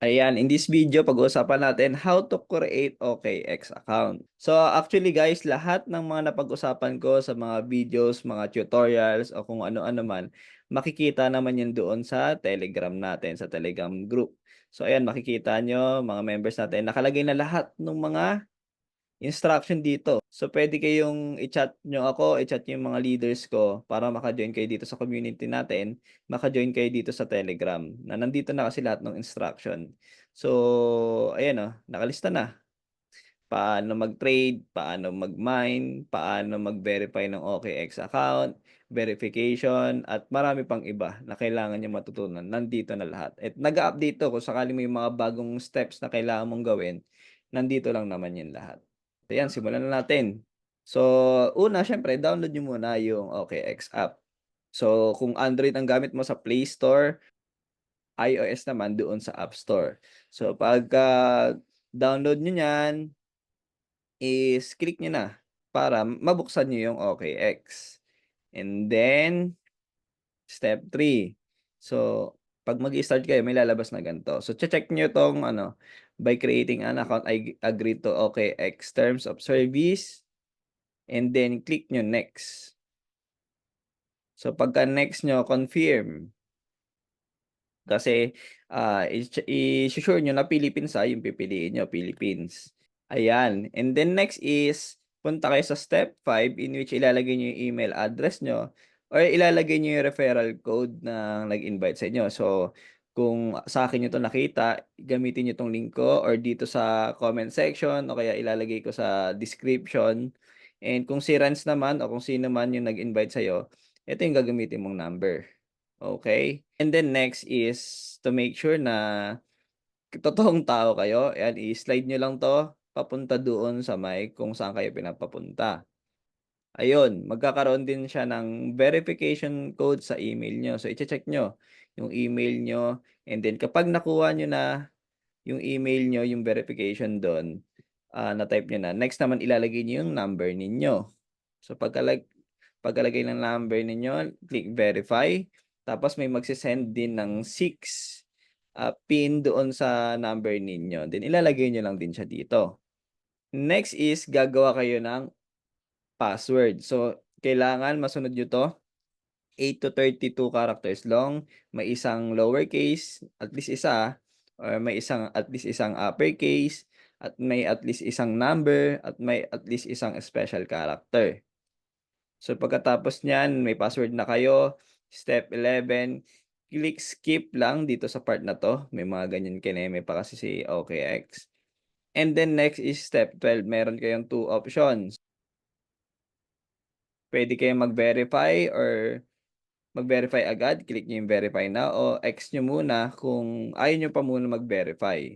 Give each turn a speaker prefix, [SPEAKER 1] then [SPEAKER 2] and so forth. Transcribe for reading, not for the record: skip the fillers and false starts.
[SPEAKER 1] Ayan, in this video, pag-uusapan natin how to create OKX account. So, actually guys, lahat ng mga napag-usapan ko sa mga videos, mga tutorials, o kung ano-ano man, makikita naman yun doon sa Telegram natin, sa Telegram group. So, ayan, makikita nyo, mga members natin, nakalagay na lahat ng mga instruction dito. So, pwede kayong i-chat nyo ako, i-chat nyo yung mga leaders ko para maka-join kayo dito sa community natin, maka-join kayo dito sa Telegram, na nandito na kasi lahat ng instruction. So, ayan o, nakalista na. Paano mag-trade, paano mag-mine, paano mag-verify ng OKX account, verification, at marami pang iba na kailangan nyo matutunan. Nandito na lahat. At nag-update to kung sakali may mga bagong steps na kailangan mong gawin, nandito lang naman yun lahat. Ayan, simulan na natin. So, una, syempre, download nyo muna yung OKX app. So, kung Android ang gamit mo sa Play Store, iOS naman doon sa App Store. So, pagka download nyo yan, is click nyo na para mabuksan nyo yung OKX. And then, step 3. So, pag mag-start kayo, may lalabas na ganito. So, check nyo tong by creating an account, I agree to OKX terms of service. And then, click nyo next. So, pagka next nyo, confirm. Kasi, i-sure nyo na Philippines yung pipiliin nyo, Philippines. Ayan. And then next is, punta kayo sa step 5 in which ilalagay nyo yung email address nyo or ilalagay nyo yung referral code na nag-invite sa inyo. So, kung sa akin nyo to nakita, gamitin nyo tong link ko or dito sa comment section o kaya ilalagay ko sa description. And kung si Renz naman o kung sino man yung nag-invite sa'yo, ito yung gagamitin mong number. Okay? And then next is to make sure na totoong tao kayo. Ayan, i-slide nyo lang to papunta doon sa mic kung saan kayo pinapapunta. Ayun, magkakaroon din siya ng verification code sa email nyo. So, i-check nyo yung email nyo. And then, kapag nakuha nyo na yung email nyo, yung verification doon, na-type nyo na, next naman ilalagay nyo yung number ninyo. So, pagkalagay ng number ninyo, click verify. Tapos, may magsisend din ng 6 pin doon sa number ninyo. Then, ilalagay nyo lang din siya dito. Next is, gagawa kayo ng password. So, kailangan masunod nyo to. 8 to 32 characters long. May isang lowercase, at least isa, or may isang at least isang uppercase, at may at least isang number, at may at least isang special character. So, pagkatapos niyan, may password na kayo. Step 11, click skip lang dito sa part na to. May mga ganyan kineme pa kasi si OKX. And then next is step 12. Meron kayong 2 options. Pwede kayong mag-verify or mag-verify agad. Click nyo yung verify na o X nyo muna kung ayaw nyo pa muna mag-verify.